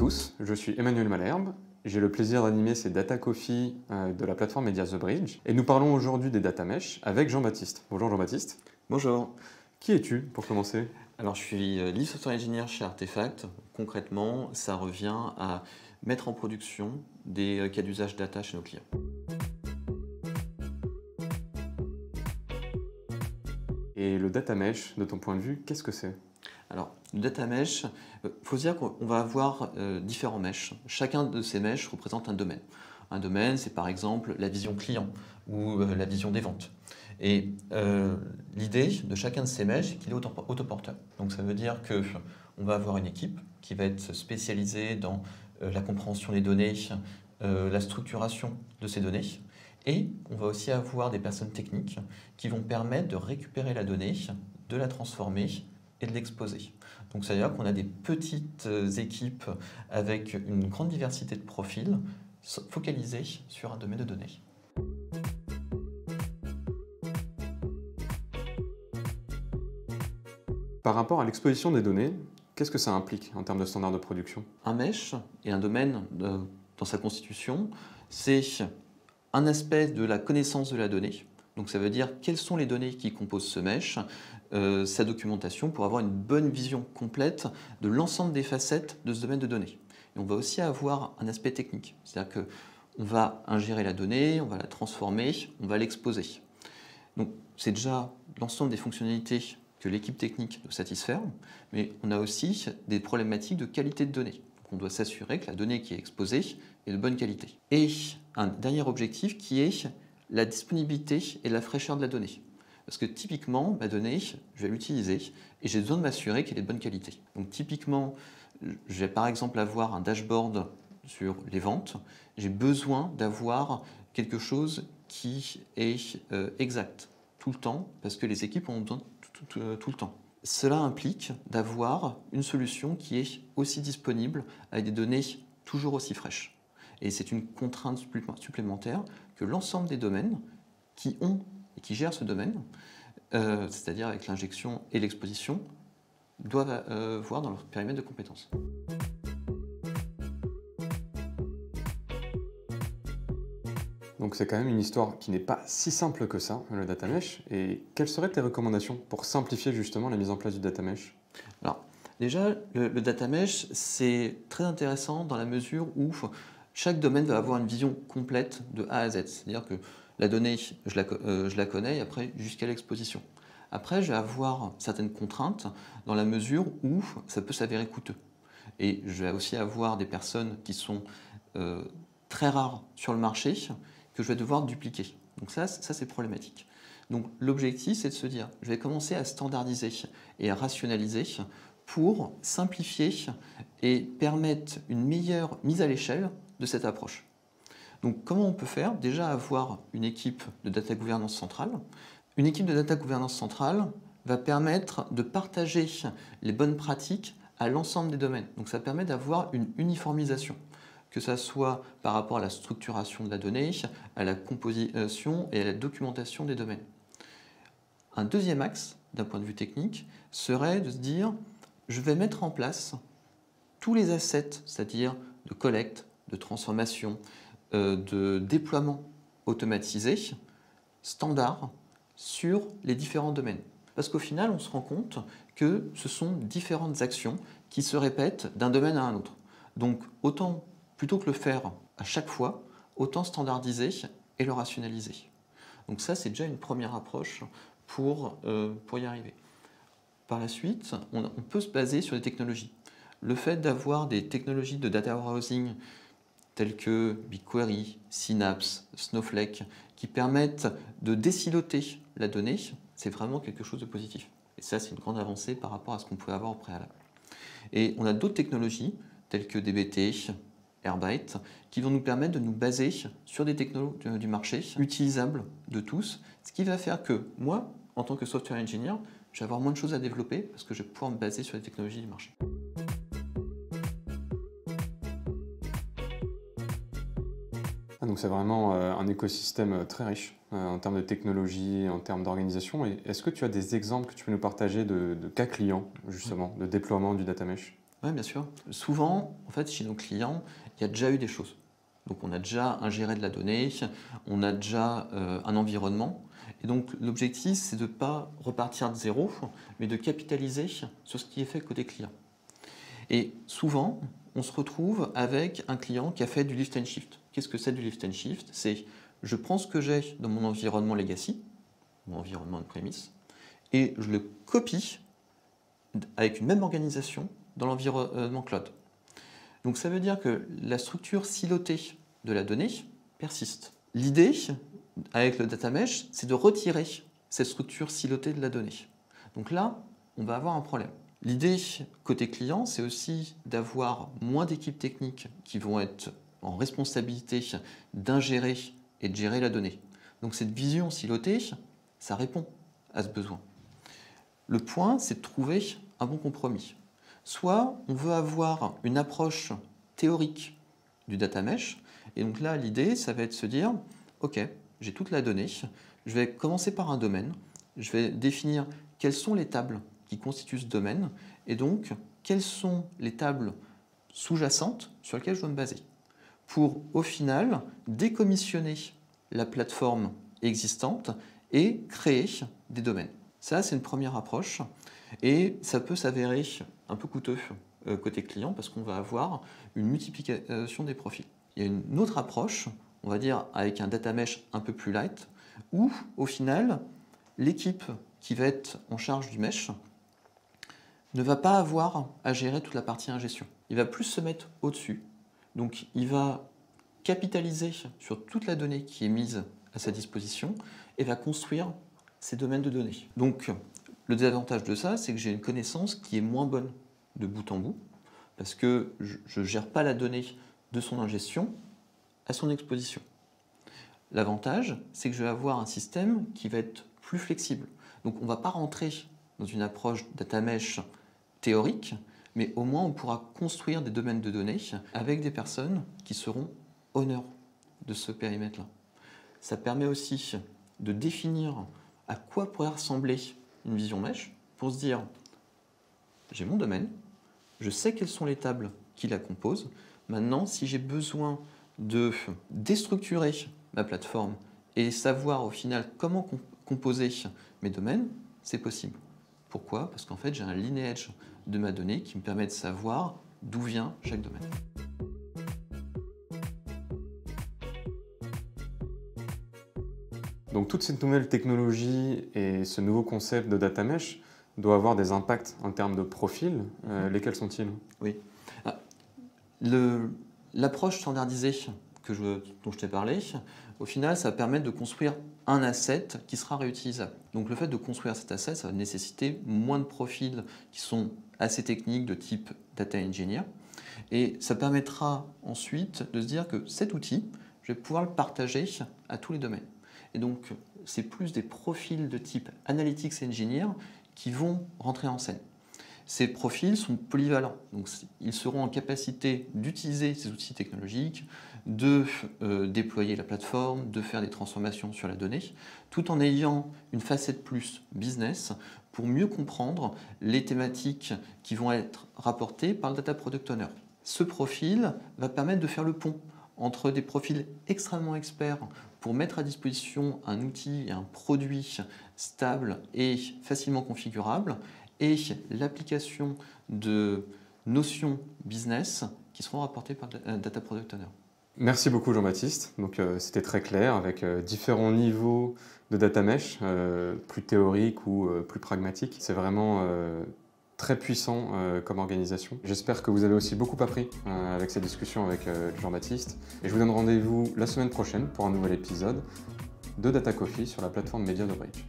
tous, je suis Emmanuel Malherbe. J'ai le plaisir d'animer ces Data Coffee de la plateforme Media The Bridge. Et nous parlons aujourd'hui des data mesh avec Jean-Baptiste. Bonjour Jean-Baptiste. Bonjour. Qui es-tu pour commencer? Alors je suis lead software engineer chez Artefact. Concrètement, ça revient à mettre en production des cas d'usage data chez nos clients. Et le data mesh, de ton point de vue, qu'est-ce que c'est? Alors, le data mesh, il faut se dire qu'on va avoir différents meshes. Chacun de ces meshes représente un domaine. Un domaine, c'est par exemple la vision client ou la vision des ventes. Et l'idée de chacun de ces meshes, c'est qu'il est autoporteur. Donc ça veut dire qu'on va avoir une équipe qui va être spécialisée dans la compréhension des données, la structuration de ces données. Et on va aussi avoir des personnes techniques qui vont permettre de récupérer la donnée, de la transformer et de l'exposer. Donc ça veut dire qu'on a des petites équipes avec une grande diversité de profils focalisées sur un domaine de données. Par rapport à l'exposition des données, qu'est-ce que ça implique en termes de standards de production? Un mesh et un domaine dans sa constitution, c'est un aspect de la connaissance de la donnée. Donc ça veut dire quelles sont les données qui composent ce mesh, sa documentation pour avoir une bonne vision complète de l'ensemble des facettes de ce domaine de données. Et on va aussi avoir un aspect technique, c'est-à-dire qu'on va ingérer la donnée, on va la transformer, on va l'exposer. Donc c'est déjà l'ensemble des fonctionnalités que l'équipe technique doit satisfaire, mais on a aussi des problématiques de qualité de données. Donc on doit s'assurer que la donnée qui est exposée est de bonne qualité. Et un dernier objectif qui est la disponibilité et la fraîcheur de la donnée. Parce que typiquement, ma donnée, je vais l'utiliser et j'ai besoin de m'assurer qu'elle est de bonne qualité. Donc typiquement, je vais par exemple avoir un dashboard sur les ventes. J'ai besoin d'avoir quelque chose qui est exact tout le temps parce que les équipes ont besoin tout le temps. Cela implique d'avoir une solution qui est aussi disponible avec des données toujours aussi fraîches. Et c'est une contrainte supplémentaire que l'ensemble des domaines qui ont et qui gèrent ce domaine, c'est-à-dire avec l'injection et l'exposition, doivent voir dans leur périmètre de compétences. Donc c'est quand même une histoire qui n'est pas si simple que ça, le data mesh. Et quelles seraient tes recommandations pour simplifier justement la mise en place du data mesh? Alors, déjà, le data mesh, c'est très intéressant dans la mesure où chaque domaine va avoir une vision complète de A à Z. C'est-à-dire que la donnée, je la connais, et après, jusqu'à l'exposition. Après, je vais avoir certaines contraintes dans la mesure où ça peut s'avérer coûteux. Et je vais aussi avoir des personnes qui sont très rares sur le marché que je vais devoir dupliquer. Donc ça c'est problématique. Donc l'objectif, c'est de se dire, je vais commencer à standardiser et à rationaliser pour simplifier et permettre une meilleure mise à l'échelle de cette approche. Donc comment on peut faire? Déjà avoir une équipe de data gouvernance centrale. Une équipe de data gouvernance centrale va permettre de partager les bonnes pratiques à l'ensemble des domaines. Donc ça permet d'avoir une uniformisation, que ce soit par rapport à la structuration de la donnée, à la composition et à la documentation des domaines. Un deuxième axe, d'un point de vue technique, serait de se dire, je vais mettre en place tous les assets, c'est-à-dire de collecte, de transformation, de déploiement automatisé, standard, sur les différents domaines. Parce qu'au final, on se rend compte que ce sont différentes actions qui se répètent d'un domaine à un autre. Donc, autant, plutôt que le faire à chaque fois, autant standardiser et le rationaliser. Donc ça, c'est déjà une première approche pour y arriver. Par la suite, on peut se baser sur des technologies. Le fait d'avoir des technologies de data warehousing telles que BigQuery, Synapse, Snowflake, qui permettent de désiloter la donnée, c'est vraiment quelque chose de positif. Et ça, c'est une grande avancée par rapport à ce qu'on pouvait avoir au préalable. Et on a d'autres technologies, telles que DBT, Airbyte, qui vont nous permettre de nous baser sur des technologies du marché utilisables de tous, ce qui va faire que moi, en tant que software engineer, je vais avoir moins de choses à développer parce que je vais pouvoir me baser sur les technologies du marché. Donc c'est vraiment un écosystème très riche en termes de technologie, en termes d'organisation. Et est-ce que tu as des exemples que tu peux nous partager de cas clients, justement, de déploiement du data mesh? Oui, bien sûr. Souvent, en fait, chez nos clients, il y a déjà eu des choses. Donc, on a déjà ingéré de la donnée, on a déjà un environnement. Et donc, l'objectif, c'est de ne pas repartir de zéro, mais de capitaliser sur ce qui est fait côté client. Et souvent, on se retrouve avec un client qui a fait du lift and shift. Qu'est-ce que c'est du lift and shift? C'est je prends ce que j'ai dans mon environnement legacy, mon environnement on-premise, et je le copie avec une même organisation dans l'environnement cloud. Donc ça veut dire que la structure silotée de la donnée persiste. L'idée, avec le data mesh, c'est de retirer cette structure silotée de la donnée. Donc là, on va avoir un problème. L'idée, côté client, c'est aussi d'avoir moins d'équipes techniques qui vont être en responsabilité d'ingérer et de gérer la donnée. Donc cette vision silotée, ça répond à ce besoin. Le point, c'est de trouver un bon compromis. Soit on veut avoir une approche théorique du data mesh, et donc là, l'idée, ça va être de se dire, ok, j'ai toute la donnée, je vais commencer par un domaine, je vais définir quelles sont les tables qui constituent ce domaine, et donc quelles sont les tables sous-jacentes sur lesquelles je dois me baser, pour au final décommissionner la plateforme existante et créer des domaines. Ça, c'est une première approche, et ça peut s'avérer un peu coûteux côté client parce qu'on va avoir une multiplication des profils. Il y a une autre approche, on va dire avec un data mesh un peu plus light, où au final, l'équipe qui va être en charge du mesh ne va pas avoir à gérer toute la partie ingestion. Il va plus se mettre au-dessus. Donc il va capitaliser sur toute la donnée qui est mise à sa disposition et va construire ces domaines de données. Donc le désavantage de ça, c'est que j'ai une connaissance qui est moins bonne de bout en bout, parce que je ne gère pas la donnée de son ingestion à son exposition. L'avantage, c'est que je vais avoir un système qui va être plus flexible. Donc on ne va pas rentrer dans une approche data mesh théorique, mais au moins on pourra construire des domaines de données avec des personnes qui seront honneurs de ce périmètre-là. Ça permet aussi de définir à quoi pourrait ressembler une vision mesh pour se dire j'ai mon domaine, je sais quelles sont les tables qui la composent. Maintenant, si j'ai besoin de déstructurer ma plateforme et savoir au final comment composer mes domaines, c'est possible. Pourquoi? Parce qu'en fait, j'ai un lineage de ma donnée qui me permet de savoir d'où vient chaque domaine. Donc toute cette nouvelle technologie et ce nouveau concept de data mesh doit avoir des impacts en termes de profil. Lesquels sont-ils? Oui. L'approche standardisée dont je t'ai parlé, au final, ça va permettre de construire un asset qui sera réutilisable. Donc le fait de construire cet asset, ça va nécessiter moins de profils qui sont assez techniques de type data engineer. Et ça permettra ensuite de se dire que cet outil, je vais pouvoir le partager à tous les domaines. Et donc, c'est plus des profils de type analytics engineer qui vont rentrer en scène. Ces profils sont polyvalents, donc ils seront en capacité d'utiliser ces outils technologiques, de déployer la plateforme, de faire des transformations sur la donnée, tout en ayant une facette plus business pour mieux comprendre les thématiques qui vont être rapportées par le Data Product Owner. Ce profil va permettre de faire le pont entre des profils extrêmement experts pour mettre à disposition un outil et un produit stable et facilement configurable, et l'application de notions business qui seront rapportées par le Data Product Owner. Merci beaucoup Jean-Baptiste. Donc c'était très clair avec différents niveaux de data mesh, plus théoriques ou plus pragmatiques. C'est vraiment très puissant comme organisation. J'espère que vous avez aussi beaucoup appris avec cette discussion avec Jean-Baptiste. Et je vous donne rendez-vous la semaine prochaine pour un nouvel épisode de Data Coffee sur la plateforme Media The Bridge.